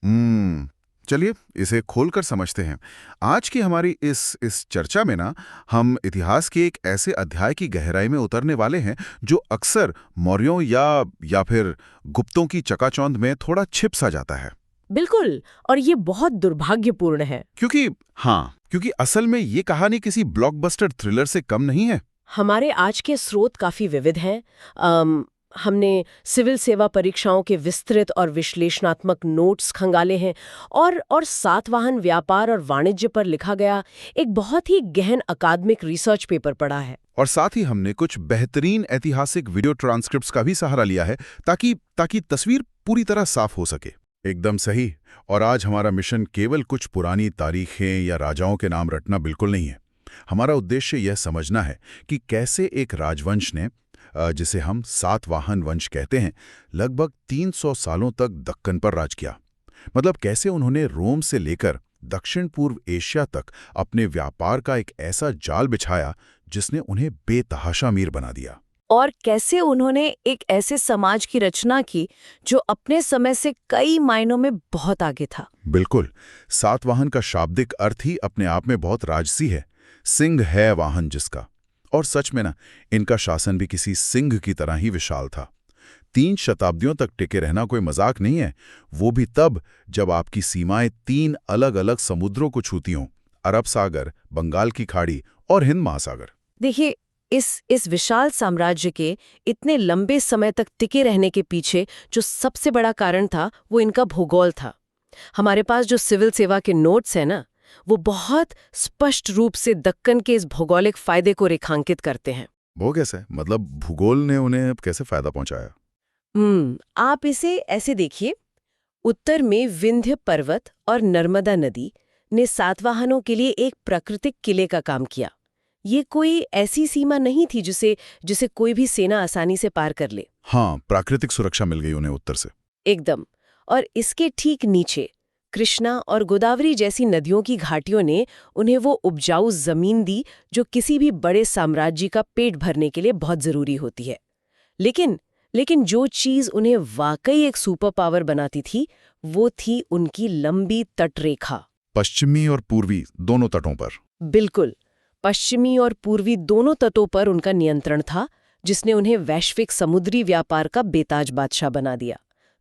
चलिए इसे खोलकर समझते हैं। आज की हमारी इस चर्चा में ना हम इतिहास के एक ऐसे अध्याय की गहराई में उतरने वाले हैं जो अक्सर मौर्यों या फिर गुप्तों की चकाचौंध में थोड़ा छिप सा जाता है। बिल्कुल। और ये बहुत दुर्भाग्यपूर्ण है। क्योंकि असल में ये कहानी किसी ब्लॉकबस्टर थ्रिलर से कम नहीं है। हमारे आज के स्रोत काफी विविध हैं। हमने सिविल सेवा परीक्षाओं के विस्तृत और विश्लेषणात्मक नोट्स खंगाले हैं और सातवाहन व्यापार और वाणिज्य पर लिखा गया एक बहुत ही गहन अकादमिक रिसर्च पेपर पढ़ा है। और साथ ही हमने कुछ बेहतरीन ऐतिहासिक वीडियो ट्रांसक्रिप्ट्स का भी सहारा लिया है ताकि तस्वीर पूरी तरह साफ हो सके। एकदम सही। और आज हमारा मिशन केवल कुछ पुरानी तारीखें या राजाओं के नाम रटना बिल्कुल नहीं है। हमारा उद्देश्य यह समझना है कि कैसे एक राजवंश ने, जिसे हम सातवाहन वंश कहते हैं, लगभग 300 सालों तक दक्कन पर राज किया। मतलब कैसे उन्होंने रोम से लेकर दक्षिण पूर्व एशिया तक अपने व्यापार का एक ऐसा जाल बिछाया जिसने उन्हें बेतहाशा अमीर बना दिया। और कैसे उन्होंने एक ऐसे समाज की रचना की जो अपने समय से कई मायनों में बहुत आगे था। बिल्कुल। सातवाहन का शाब्दिक अर्थ ही अपने आप में बहुत राजसी है। सिंह है वाहन जिसका। और सच में ना, इनका शासन भी किसी सिंह की तरह ही विशाल था। 3 शताब्दियों तक टिके रहना कोई मजाक नहीं है। वो भी तब जब आपकी सीमाएं 3 अलग अलग समुद्रों को छूती हों, अरब सागर, बंगाल की खाड़ी और हिंद महासागर। देखिए, इस विशाल साम्राज्य के इतने लंबे समय तक टिके रहने के पीछे जो सबसे बड़ा कारण था वो इनका भूगोल था। हमारे पास जो सिविल सेवा के नोट्स हैं ना, वो बहुत स्पष्ट रूप से दक्कन के इस भौगोलिक फायदे को रेखांकित करते हैं। वो कैसे? मतलब भूगोल ने उन्हें अब कैसे फायदा पहुंचाया? आप इसे ऐसे देखिए। उत्तर में विंध्य पर्वत और नर्मदा नदी ने सातवाहनों के लिए एक प्राकृतिक किले का काम किया। ये कोई ऐसी सीमा नहीं थी जिसे कोई भी सेना आसानी से पार कर ले। हाँ, प्राकृतिक सुरक्षा मिल गई उन्हें उत्तर से। एकदम। और इसके ठीक नीचे कृष्णा और गोदावरी जैसी नदियों की घाटियों ने उन्हें वो उपजाऊ जमीन दी जो किसी भी बड़े साम्राज्य का पेट भरने के लिए बहुत जरूरी होती है। लेकिन जो चीज उन्हें वाकई एक सुपर पावर बनाती थी वो थी उनकी लंबी तटरेखा। पश्चिमी और पूर्वी दोनों तटों पर। बिल्कुल। पश्चिमी और पूर्वी दोनों तटों पर उनका नियंत्रण था, जिसने उन्हें वैश्विक समुद्री व्यापार का बेताज बादशाह बना दिया।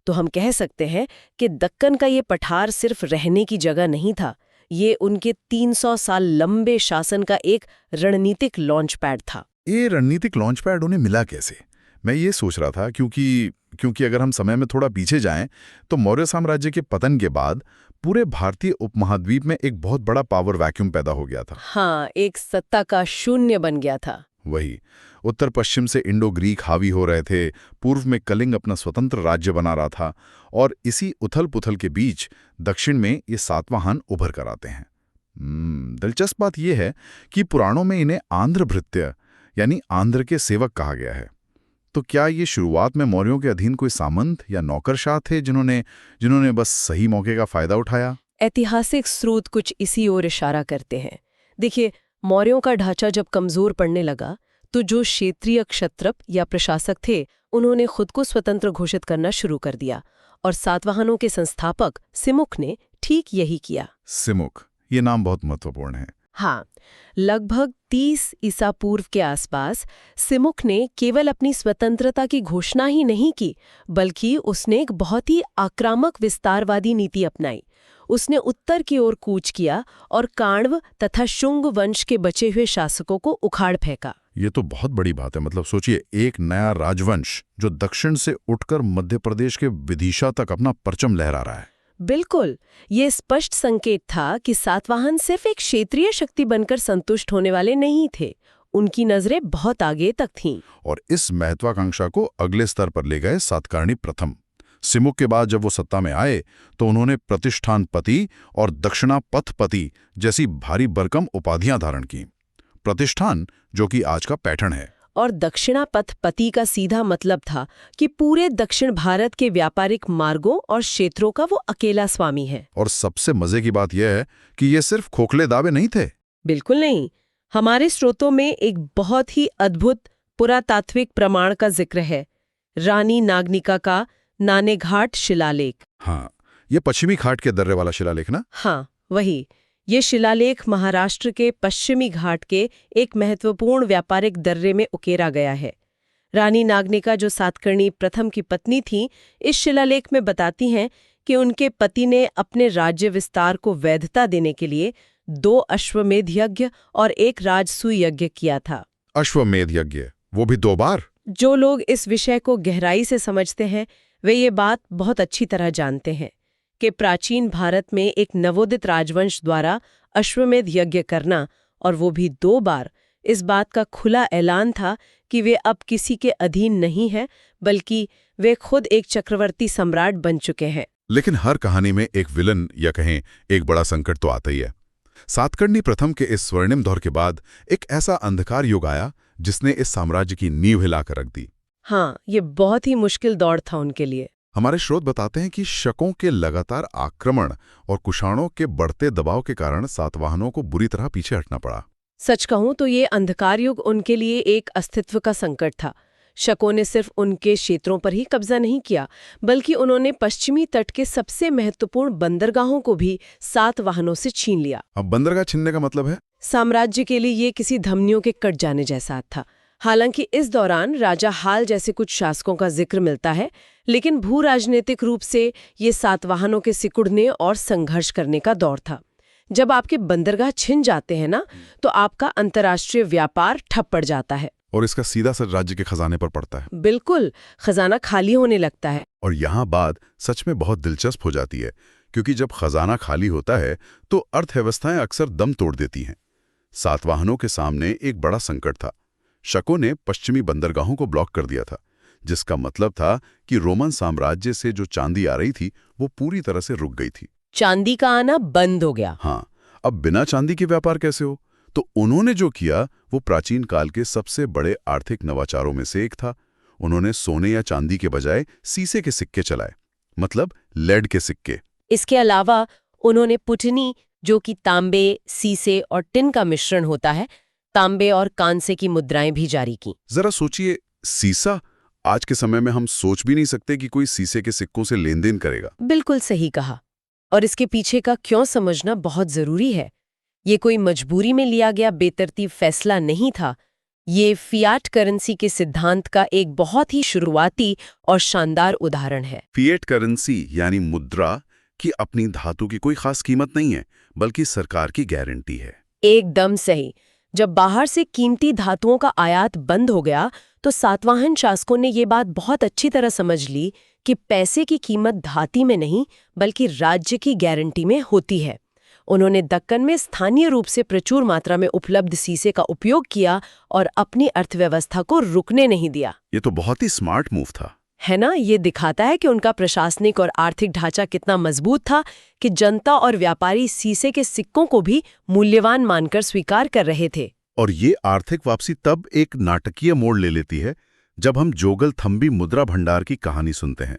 तो हम कह सकते हैं कि दक्कन का ये पठार सिर्फ रहने की जगह नहीं था, ये उनके 300 साल लंबे शासन का एक रणनीतिक लॉन्च पैड था। ये रणनीतिक लॉन्च पैड उन्हें मिला कैसे? मैं ये सोच रहा था क्योंकि अगर हम समय में थोड़ा पीछे जाएं तो मौर्य साम्राज्य के पतन के बाद पूरे भारतीय उपमहाद्वीप में एक बहुत बड़ा पावर वैक्यूम पैदा हो गया था। हाँ, एक सत्ता का शून्य बन गया था। वही। उत्तर पश्चिम से इंडो ग्रीक हावी हो रहे थे, पूर्व में कलिंग अपना स्वतंत्र राज्य बना रहा था, और इसी उथल पुथल के बीच दक्षिण में ये सातवाहन उभर कर आते हैं। दिलचस्प बात यह है कि पुराणों में इन्हें आंध्र भृत्य यानी आंध्र के सेवक कहा गया है। तो क्या ये शुरुआत में मौर्यों के अधीन कोई सामंत या नौकरशाह थे जिन्होंने बस सही मौके का फायदा उठाया? ऐतिहासिक स्रोत कुछ इसी ओर इशारा करते हैं। देखिए, मौर्यों का ढांचा जब कमजोर पड़ने लगा तो जो क्षेत्रीय क्षत्रप या प्रशासक थे उन्होंने खुद को स्वतंत्र घोषित करना शुरू कर दिया, और सातवाहनों के संस्थापक सिमुक ने ठीक यही किया। सिमुक, ये नाम बहुत महत्वपूर्ण है। हाँ, लगभग 30 ईसा पूर्व के आसपास सिमुक ने केवल अपनी स्वतंत्रता की घोषणा ही नहीं की, बल्कि उसने एक बहुत ही आक्रामक विस्तारवादी नीति अपनाई। उसने उत्तर की ओर कूच किया और काण्व तथा शुंग वंश के बचे हुए शासकों को उखाड़ फेंका। ये तो बहुत बड़ी बात है। मतलब सोचिए, एक नया राजवंश जो दक्षिण से उठकर मध्य प्रदेश के विदिशा तक अपना परचम लहरा रहा है। बिल्कुल। ये स्पष्ट संकेत था कि सातवाहन सिर्फ एक क्षेत्रीय शक्ति बनकर संतुष्ट होने वाले नहीं थे, उनकी नजरें बहुत आगे तक थीं। और इस महत्वाकांक्षा को अगले स्तर पर ले गए सातकर्णी प्रथम। सिमुक के बाद जब वो सत्ता में आए तो उन्होंने प्रतिष्ठानपति और दक्षिणापथपति जैसी भारी भरकम उपाधियां धारण की। प्रतिष्ठान, जो कि आज का पैठण है, और दक्षिणापथपति का सीधा मतलब था कि पूरे दक्षिण भारत के व्यापारिक मार्गों और क्षेत्रों का वो अकेला स्वामी है। और सबसे मजे की बात यह है कि ये सिर्फ खोखले दावे नहीं थे। बिल्कुल नहीं। हमारे स्रोतों में एक बहुत ही अद्भुत पुरातात्विक प्रमाण का जिक्र है, रानी नागनिका का नानेघाट शिलालेख। हाँ, ये पश्चिमी घाट के दर्रे वाला शिलालेख ना? हाँ, वही। ये शिलालेख महाराष्ट्र के पश्चिमी घाट के एक महत्वपूर्ण व्यापारिक दर्रे में उकेरा गया है। रानी नागनिका, जो सातकर्णी प्रथम की पत्नी थी, इस शिलालेख में बताती हैं कि उनके पति ने अपने राज्य विस्तार को वैधता देने के लिए 2 अश्वमेध यज्ञ और 1 राजसूय यज्ञ किया था। अश्वमेध यज्ञ, वो भी 2 बार? जो लोग इस विषय को गहराई से समझते हैं वे ये बात बहुत अच्छी तरह जानते हैं कि प्राचीन भारत में एक नवोदित राजवंश द्वारा अश्वमेध यज्ञ करना, और वो भी 2 बार, इस बात का खुला ऐलान था कि वे अब किसी के अधीन नहीं हैं, बल्कि वे खुद एक चक्रवर्ती सम्राट बन चुके हैं। लेकिन हर कहानी में एक विलन या कहें एक बड़ा संकट तो आता ही है। सातकर्णी प्रथम के इस स्वर्णिम दौर के बाद एक ऐसा अंधकार युग आया जिसने इस साम्राज्य की नींव हिलाकर रख दी। हाँ, ये बहुत ही मुश्किल दौर था उनके लिए। हमारे स्रोत बताते हैं कि शकों के लगातार आक्रमण और कुषाणों के बढ़ते दबाव के कारण सातवाहनों को बुरी तरह पीछे हटना पड़ा। सच कहूं तो ये अंधकार युग उनके लिए एक अस्तित्व का संकट था। शकों ने सिर्फ उनके क्षेत्रों पर ही कब्जा नहीं किया, बल्कि उन्होंने पश्चिमी तट के सबसे महत्वपूर्ण बंदरगाहों को भी सातवाहनों से छीन लिया। अब बंदरगाह छीनने का मतलब है? साम्राज्य के लिए ये किसी धमनियों के कट जाने जैसा था। हालांकि इस दौरान राजा हाल जैसे कुछ शासकों का जिक्र मिलता है, लेकिन भू राजनीतिक रूप से ये सातवाहनों के सिकुड़ने और संघर्ष करने का दौर था। जब आपके बंदरगाह छिन जाते हैं ना, तो आपका अंतर्राष्ट्रीय व्यापार ठप पड़ जाता है और इसका सीधा असर राज्य के खजाने पर पड़ता है। बिल्कुल, खजाना खाली होने लगता है। और यहाँ बात सच में बहुत दिलचस्प हो जाती है, क्योंकि जब खजाना खाली होता है तो अर्थव्यवस्थाएं अक्सर दम तोड़ देती हैं। सातवाहनों के सामने एक बड़ा संकट था। शकों ने पश्चिमी बंदरगाहों को ब्लॉक कर दिया था, जिसका मतलब था कि रोमन साम्राज्य से जो चांदी आ रही थी वो पूरी तरह से रुक गई थी। चांदी का आना बंद हो गया। हाँ, अब बिना चांदी के व्यापार कैसे हो? तो उन्होंने जो किया वो प्राचीन काल के सबसे बड़े आर्थिक नवाचारों में से एक था। उन्होंने सोने या चांदी के बजाय सीसे के सिक्के चलाए, मतलब लेड के सिक्के। इसके अलावा उन्होंने पुटनी, जो कि तांबे, सीसे और टिन का मिश्रण होता है, तांबे और कांसे की मुद्राएं भी जारी की। जरा सोचिए, सीसा, आज के समय में हम सोच भी नहीं सकते कि कोई सीसे के सिक्कों से लेन देन करेगा। बिल्कुल सही कहा। और इसके पीछे का क्यों समझना बहुत जरूरी है। ये कोई मजबूरी में लिया गया बेतरतीब फैसला नहीं था। ये फियाट करेंसी के सिद्धांत का एक बहुत ही शुरुआती और शानदार उदाहरण है। फिएट करेंसी यानी मुद्रा की अपनी धातु की कोई खास कीमत नहीं है, बल्कि सरकार की गारंटी है। एकदम सही। जब बाहर से कीमती धातुओं का आयात बंद हो गया, तो सातवाहन शासकों ने ये बात बहुत अच्छी तरह समझ ली कि पैसे की कीमत धाती में नहीं, बल्कि राज्य की गारंटी में होती है। उन्होंने दक्कन में स्थानीय रूप से प्रचुर मात्रा में उपलब्ध सीसे का उपयोग किया और अपनी अर्थव्यवस्था को रुकने नहीं दिया। ये तो बहुत ही स्मार्ट मूव था, है ना? ये दिखाता है कि उनका प्रशासनिक और आर्थिक ढांचा कितना मजबूत था कि जनता और व्यापारी सीसे के सिक्कों को भी मूल्यवान मानकर स्वीकार कर रहे थे। और ये आर्थिक वापसी तब एक नाटकीय मोड़ ले लेती है जब हम जोगल थंबी मुद्रा भंडार की कहानी सुनते हैं।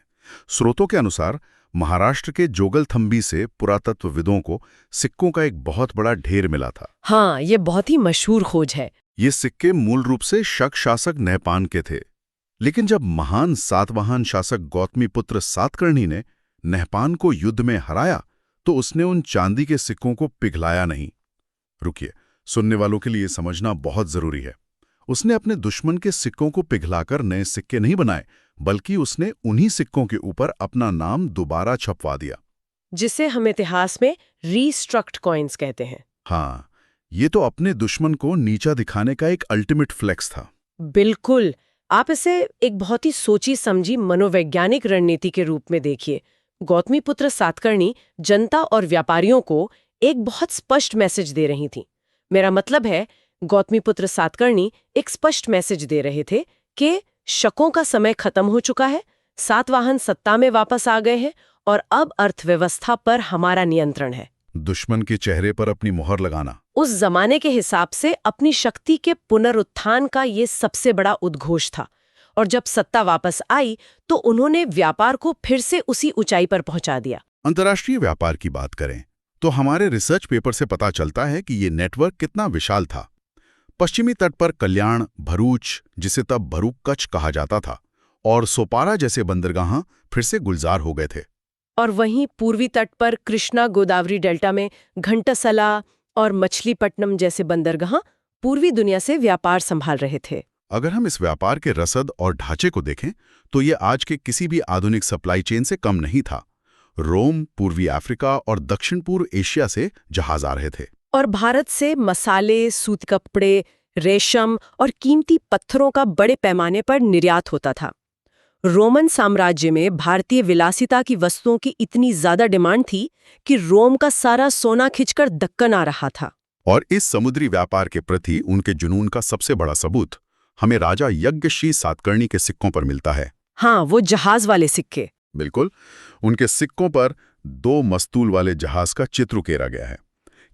स्रोतों के अनुसार महाराष्ट्र के जोगल थंबी से पुरातत्वविदों को सिक्कों का एक बहुत बड़ा ढेर मिला था। हाँ, ये बहुत ही मशहूर खोज है। ये सिक्के मूल रूप से शक शासक नहपान के थे, लेकिन जब महान सातवाहन शासक गौतमीपुत्र सातकर्णी ने नहपान को युद्ध में हराया तो उसने उन चांदी के सिक्कों को पिघलाया नहीं। रुकिए, सुनने वालों के लिए समझना बहुत जरूरी है। उसने अपने दुश्मन के सिक्कों को पिघलाकर नए सिक्के नहीं बनाए, बल्कि उसने उन्हीं सिक्कों के ऊपर अपना नाम दोबारा छपवा दिया, जिसे हम इतिहास में रीस्ट्रक्ट कॉइन्स कहते हैं। हाँ, ये तो अपने दुश्मन को नीचा दिखाने का एक अल्टीमेट फ्लेक्स था। बिल्कुल। आप इसे एक बहुत ही सोची समझी मनोवैज्ञानिक रणनीति के रूप में देखिए। गौतमीपुत्र सातकर्णी जनता और व्यापारियों को एक बहुत स्पष्ट मैसेज दे रही थी। मेरा मतलब है, गौतमीपुत्र सातकर्णी एक स्पष्ट मैसेज दे रहे थे कि शकों का समय खत्म हो चुका है, सातवाहन सत्ता में वापस आ गए हैं और अब अर्थव्यवस्था पर हमारा नियंत्रण है। दुश्मन के चेहरे पर अपनी मोहर लगाना उस जमाने के हिसाब से अपनी शक्ति के पुनरुत्थान का ये सबसे बड़ा उद्घोष था। और जब सत्ता वापस आई तो उन्होंने व्यापार को फिर से उसी ऊंचाई पर पहुंचा दिया। अंतर्राष्ट्रीय व्यापार की बात करें तो हमारे रिसर्च पेपर से पता चलता है कि ये नेटवर्क कितना विशाल था। पश्चिमी तट पर कल्याण, भरूच, जिसे तब भरूक कच्छ कहा जाता था, और सोपारा जैसे बंदरगाह फिर से गुलजार हो गए थे। और वहीं पूर्वी तट पर कृष्णा गोदावरी डेल्टा में घंटासला और मछलीपट्टनम जैसे बंदरगाह पूर्वी दुनिया से व्यापार संभाल रहे थे। अगर हम इस व्यापार के रसद और ढांचे को देखें तो ये आज के किसी भी आधुनिक सप्लाई चेन से कम नहीं था। रोम, पूर्वी अफ्रीका और दक्षिण पूर्व एशिया से जहाज आ रहे थे और भारत से मसाले, सूती कपड़े, रेशम और कीमती पत्थरों का बड़े पैमाने पर निर्यात होता था। रोमन साम्राज्य में भारतीय विलासिता की वस्तुओं की इतनी ज्यादा डिमांड थी कि रोम का सारा सोना खिंचकर दक्कन आ रहा था। और इस समुद्री व्यापार के प्रति उनके जुनून का सबसे बड़ा सबूत हमें राजा यज्ञश्री सातकर्णी के सिक्कों पर मिलता है। हाँ, वो जहाज वाले सिक्के। बिल्कुल, उनके सिक्कों पर 2 मस्तूल वाले जहाज का चित्र उकेरा गया है।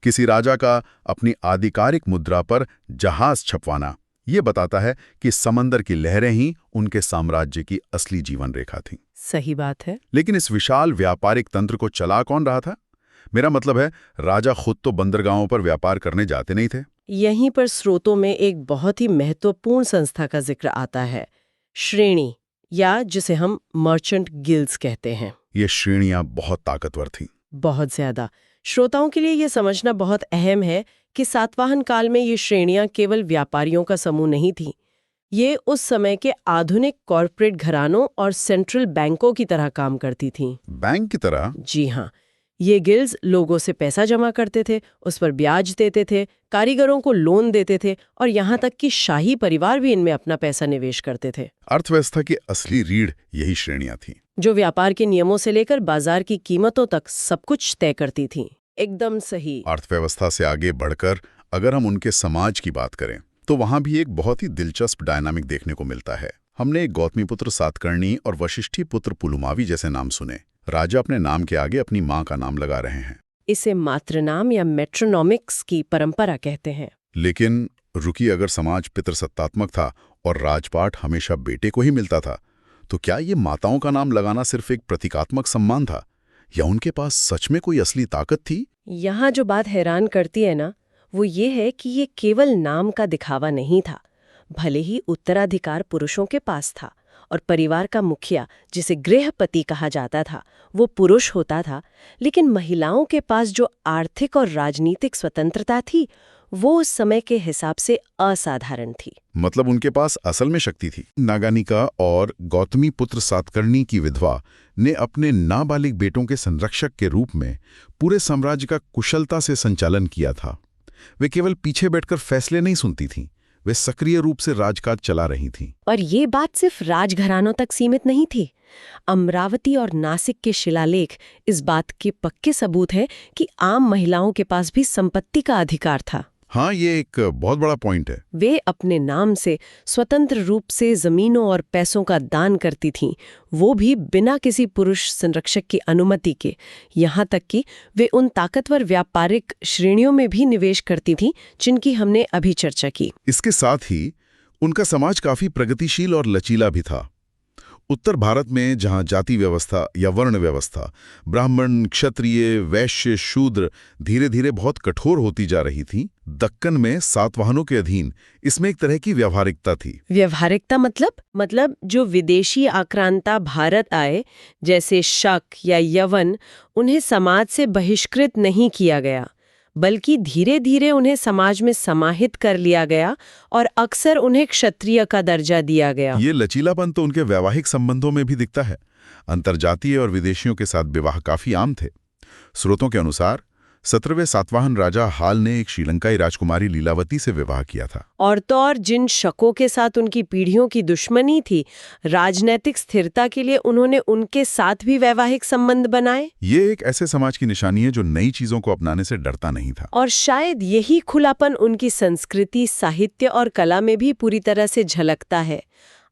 किसी राजा का अपनी आधिकारिक मुद्रा पर जहाज छपवाना ये बताता है कि समंदर की लहरें ही उनके साम्राज्य की असली जीवन रेखा थीं। सही बात है। लेकिन इस विशाल व्यापारिक तंत्र को चला कौन रहा था? मेरा मतलब है, राजा खुद तो बंदरगाहों पर व्यापार करने जाते नहीं थे। यहीं पर स्रोतों में एक बहुत ही महत्वपूर्ण संस्था का जिक्र आता है, श्रेणी, या जिसे हम मर्चेंट गिल्ड्स कहते हैं। ये श्रेणियां बहुत ताकतवर थीं। बहुत ज्यादा। श्रोताओं के लिए ये समझना बहुत अहम है कि सातवाहन काल में ये श्रेणियां केवल व्यापारियों का समूह नहीं थी। ये उस समय के आधुनिक कॉरपोरेट घरानों और सेंट्रल बैंकों की तरह काम करती थीं। बैंक की तरह? जी हाँ। ये गिल्ड्स लोगों से पैसा जमा करते थे, उस पर ब्याज देते थे, कारीगरों को लोन देते थे और यहाँ तक कि शाही परिवार भी इनमें अपना पैसा निवेश करते थे। अर्थव्यवस्था की असली रीढ़ यही श्रेणियां थीं, जो व्यापार के नियमों से लेकर बाजार की कीमतों तक सब कुछ तय करती थीं। एकदम सही। अर्थव्यवस्था से आगे बढ़कर अगर हम उनके समाज की बात करें तो वहां भी एक बहुत ही दिलचस्प डायनामिक देखने को मिलता है। हमने गौतमीपुत्र सातकर्णी और वशिष्ठीपुत्र पुलुमावी जैसे नाम सुने। राजा अपने नाम के आगे अपनी मां का नाम लगा रहे हैं। इसे मातृनाम या मेट्रोनॉमिक्स की परंपरा कहते हैं। लेकिन रुकी, अगर समाज पितृसत्तात्मक था और राजपाट हमेशा बेटे को ही मिलता था, तो क्या ये माताओं का नाम लगाना सिर्फ एक प्रतीकात्मक सम्मान था या उनके पास सच में कोई असली ताकत थी? यहाँ जो बात हैरान करती है ना, वो ये है कि ये केवल नाम का दिखावा नहीं था। भले ही उत्तराधिकार पुरुषों के पास था और परिवार का मुखिया, जिसे गृहपति कहा जाता था, वो पुरुष होता था, लेकिन महिलाओं के पास जो आर्थिक और राजनीतिक स्वतंत्रता थी वो उस समय के हिसाब से असाधारण थी। मतलब उनके पास असल में शक्ति थी। नागानिका और गौतमीपुत्र सातकर्णी की विधवा ने अपने नाबालिग बेटों के संरक्षक के रूप में पूरे साम्राज्य का कुशलता से संचालन किया था। वे केवल पीछे बैठकर फैसले नहीं सुनती थीं, वे सक्रिय रूप से राजकाज चला रही थीं। और ये बात सिर्फ राजघरानों तक सीमित नहीं थी। अमरावती और नासिक के शिलालेख इस बात के पक्के सबूत है कि आम महिलाओं के पास भी संपत्ति का अधिकार था। हाँ, ये एक बहुत बड़ा पॉइंट है। वे अपने नाम से स्वतंत्र रूप से जमीनों और पैसों का दान करती थीं, वो भी बिना किसी पुरुष संरक्षक की अनुमति के। यहाँ तक कि वे उन ताकतवर व्यापारिक श्रेणियों में भी निवेश करती थीं जिनकी हमने अभी चर्चा की। इसके साथ ही उनका समाज काफी प्रगतिशील और लचीला भी था। उत्तर भारत में जहां जाति व्यवस्था या वर्ण व्यवस्था, ब्राह्मण, क्षत्रिय, वैश्य, शूद्र धीरे धीरे बहुत कठोर होती जा रही थी, दक्कन में सातवाहनों के अधीन इसमें एक तरह की व्यावहारिकता थी। व्यावहारिकता मतलब जो विदेशी आक्रांता भारत आए, जैसे शक या यवन, उन्हें समाज से बहिष्कृत नहीं किया गया, बल्कि धीरे धीरे उन्हें समाज में समाहित कर लिया गया और अक्सर उन्हें क्षत्रिय का दर्जा दिया गया। ये लचीलापन तो उनके वैवाहिक संबंधों में भी दिखता है। अंतर्जातीय और विदेशियों के साथ विवाह काफी आम थे। स्रोतों के अनुसार 17वें सातवाहन राजा हाल ने एक श्रीलंकाई राजकुमारी लीलावती से विवाह किया था। और तो और जिन शकों के साथ उनकी पीढ़ियों की दुश्मनी थी, राजनैतिक स्थिरता के लिए उन्होंने उनके साथ भी वैवाहिक संबंध बनाए। ये एक ऐसे समाज की निशानी है जो नई चीजों को अपनाने से डरता नहीं था। और शायद यही खुलापन उनकी संस्कृति, साहित्य और कला में भी पूरी तरह से झलकता है।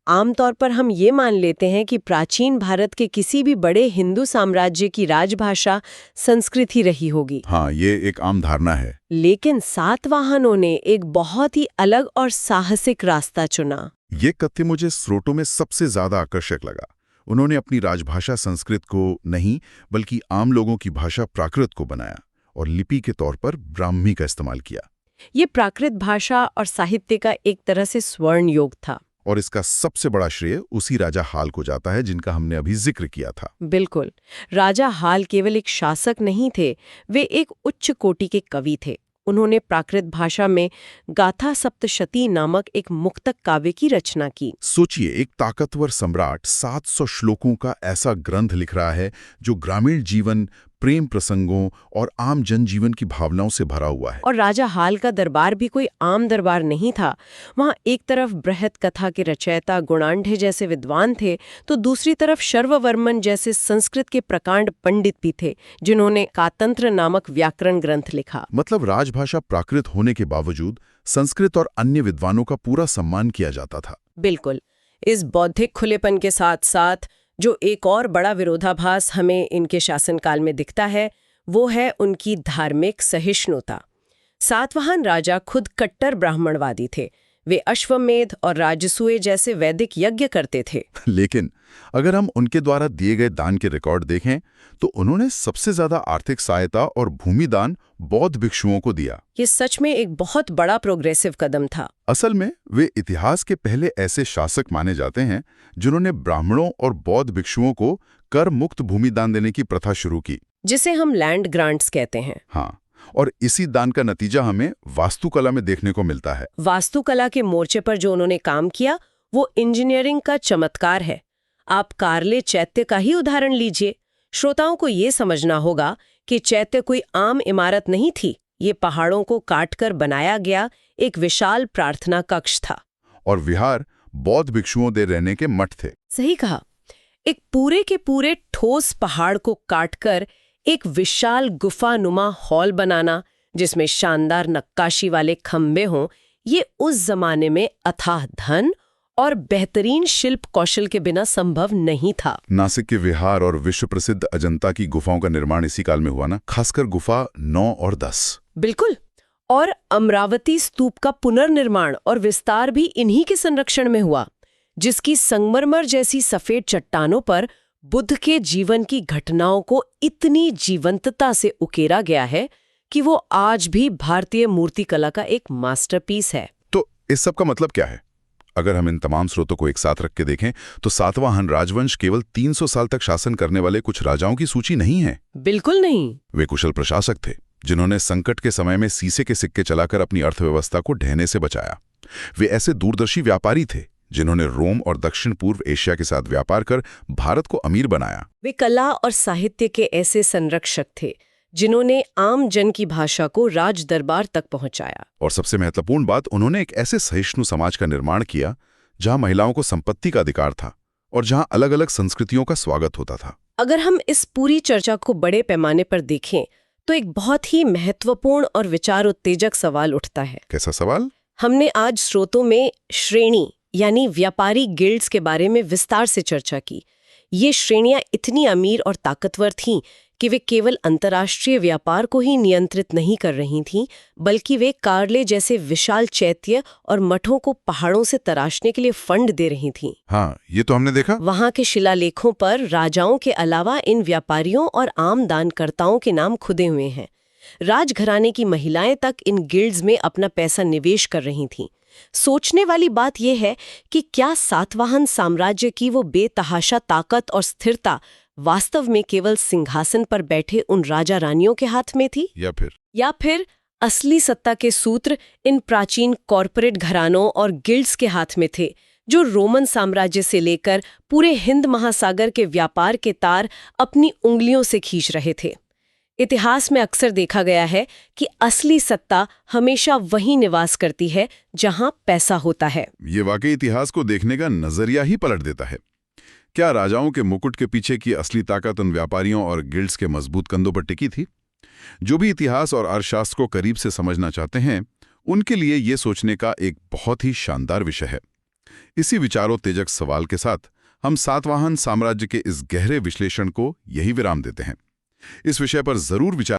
आमतौर पर हम ये मान लेते हैं कि प्राचीन भारत के किसी भी बड़े हिंदू साम्राज्य की राजभाषा संस्कृत ही रही होगी। हाँ, ये एक आम धारणा है। लेकिन सातवाहनों ने एक बहुत ही अलग और साहसिक रास्ता चुना। ये कथ्य मुझे स्रोतों में सबसे ज्यादा आकर्षक लगा। उन्होंने अपनी राजभाषा संस्कृत को नहीं, बल्कि आम लोगों की भाषा प्राकृत को बनाया और लिपि के तौर पर ब्राह्मी का इस्तेमाल किया। ये प्राकृत भाषा और साहित्य का एक तरह से स्वर्ण योग था। और इसका सबसे बड़ा श्रेय उसी राजा हाल को जाता है जिनका हमने अभी जिक्र किया था। बिल्कुल। राजा हाल केवल एक शासक नहीं थे, वे एक उच्च कोटि के कवि थे। उन्होंने प्राकृत भाषा में गाथा सप्तशती नामक एक मुक्तक काव्य की रचना की। सोचिए, एक ताकतवर सम्राट 700 श्लोकों का ऐसा ग्रंथ लिख रहा है जो ग्रामीण जीवन, प्रेम प्रसंगों और आम जनजीवन की भावनाओं से भरा हुआ है। और राजा हाल का दरबार भी कोई आम दरबार नहीं था। वहाँ एक तरफ बृहत कथा के रचयिता गुणांढे जैसे विद्वान थे, तो दूसरी तरफ शर्ववर्मन जैसे संस्कृत के प्रकांड पंडित भी थे, जिन्होंने कातंत्र नामक व्याकरण ग्रंथ लिखा। मतलब राजभाषा प्राकृत होने के बावजूद संस्कृत और अन्य विद्वानों का पूरा सम्मान किया जाता था। बिल्कुल। इस बौद्धिक खुलेपन के साथ साथ जो एक और बड़ा विरोधाभास हमें इनके शासनकाल में दिखता है, वो है उनकी धार्मिक सहिष्णुता। सातवाहन राजा खुद कट्टर ब्राह्मणवादी थे। वे अश्वमेध और राजसूय जैसे वैदिक यज्ञ करते थे। लेकिन अगर हम उनके द्वारा दिए गए दान के रिकॉर्ड देखें तो उन्होंने सबसे ज्यादा आर्थिक सहायता और भूमि दान बौद्ध भिक्षुओं को दिया। ये सच में एक बहुत बड़ा प्रोग्रेसिव कदम था। असल में वे इतिहास के पहले ऐसे शासक माने जाते हैं जिन्होंने ब्राह्मणों और बौद्ध भिक्षुओं को कर मुक्त भूमि दान देने की प्रथा शुरू की, जिसे हम लैंड ग्रांट्स कहते हैं। हाँ, और इसी दान का नतीजा हमें वास्तुकला में देखने को मिलता है। वास्तुकला के मोर्चे पर जो उन्होंने काम किया वो इंजीनियरिंग का चमत्कार है। आप कार्ले चैत्य का ही उदाहरण लीजिए। श्रोताओं को ये समझना होगा कि चैत्य कोई आम इमारत नहीं थी। ये पहाड़ों को काटकर बनाया गया एक विशाल प्रार्थना कक्ष था। और विहार बौद्ध भिक्षुओं दे रहने के मठ थे। सही कहा। एक पूरे के पूरे ठोस पहाड़ को काटकर एक विशाल गुफानुमा हॉल बनाना, जिसमें शानदार नक्काशी वाले खंभे हों, ये उस जमाने में अथाह धन और बेहतरीन शिल्प कौशल के बिना संभव नहीं था। नासिक के विहार और विश्व प्रसिद्ध अजंता की गुफाओं का निर्माण इसी काल में हुआ ना, खासकर गुफा 9 और 10। बिल्कुल। और अमरावती स्तूप का पुनर्निर्माण और विस्तार भी इन्हीं के संरक्षण में हुआ, जिसकी संगमरमर जैसी सफेद चट्टानों पर बुद्ध के जीवन की घटनाओं को इतनी जीवंतता से उकेरा गया है कि वो आज भी भारतीय मूर्तिकला का एक मास्टरपीस है। तो इस सब का मतलब क्या है? अगर हम इन तमाम स्रोतों को एक साथ रख के देखें तो सातवाहन राजवंश केवल 300 साल तक शासन करने वाले कुछ राजाओं की सूची नहीं है। बिल्कुल नहीं। वे कुशल प्रशासक थे जिन्होंने संकट के समय में सीसे के सिक्के चलाकर अपनी अर्थव्यवस्था को ढहने से बचाया। वे ऐसे दूरदर्शी व्यापारी थे जिन्होंने रोम और दक्षिण पूर्व एशिया के साथ व्यापार कर भारत को अमीर बनाया। वे कला और साहित्य के ऐसे संरक्षक थे जिन्होंने आम जन की भाषा को राज दरबार तक पहुंचाया। और सबसे महत्वपूर्ण बात, उन्होंने एक ऐसे सहिष्णु समाज का निर्माण किया जहां महिलाओं को संपत्ति का अधिकार था और जहां अलग अलग संस्कृतियों का स्वागत होता था। अगर हम इस पूरी चर्चा को बड़े पैमाने पर देखें तो एक बहुत ही महत्वपूर्ण और विचार उत्तेजक सवाल उठता है। कैसा सवाल? हमने आज स्रोतों में श्रेणी यानी व्यापारी गिल्ड्स के बारे में विस्तार से चर्चा की। ये श्रेणियां इतनी अमीर और ताकतवर थीं कि वे केवल अंतर्राष्ट्रीय व्यापार को ही नियंत्रित नहीं कर रही थीं, बल्कि वे कार्ले जैसे विशाल चैत्य और मठों को पहाड़ों से तराशने के लिए फंड दे रही थीं। हाँ, ये तो हमने देखा। वहां के शिलालेखों पर राजाओं के अलावा इन व्यापारियों और आम दानकर्ताओं के नाम खुदे हुए हैं। राजघराने की महिलाएं तक इन गिल्ड्स में अपना पैसा निवेश कर रही थीं। सोचने वाली बात यह है कि क्या सातवाहन साम्राज्य की वो बेतहाशा ताकत और स्थिरता वास्तव में केवल सिंहासन पर बैठे उन राजा रानियों के हाथ में थी, या फिर असली सत्ता के सूत्र इन प्राचीन कॉरपोरेट घरानों और गिल्ड्स के हाथ में थे, जो रोमन साम्राज्य से लेकर पूरे हिंद महासागर के व्यापार के तार अपनी उंगलियों से खींच रहे थे। इतिहास में अक्सर देखा गया है कि असली सत्ता हमेशा वहीं निवास करती है जहां पैसा होता है। ये वाकई इतिहास को देखने का नजरिया ही पलट देता है। क्या राजाओं के मुकुट के पीछे की असली ताकत उन व्यापारियों और गिल्ड्स के मजबूत कंधों पर टिकी थी? जो भी इतिहास और अर्थशास्त्र को करीब से समझना चाहते हैं, उनके लिए ये सोचने का एक बहुत ही शानदार विषय है। इसी विचारोत्तेजक सवाल के साथ हम सातवाहन साम्राज्य के इस गहरे विश्लेषण को यही विराम देते हैं। इस विषय पर जरूर विचार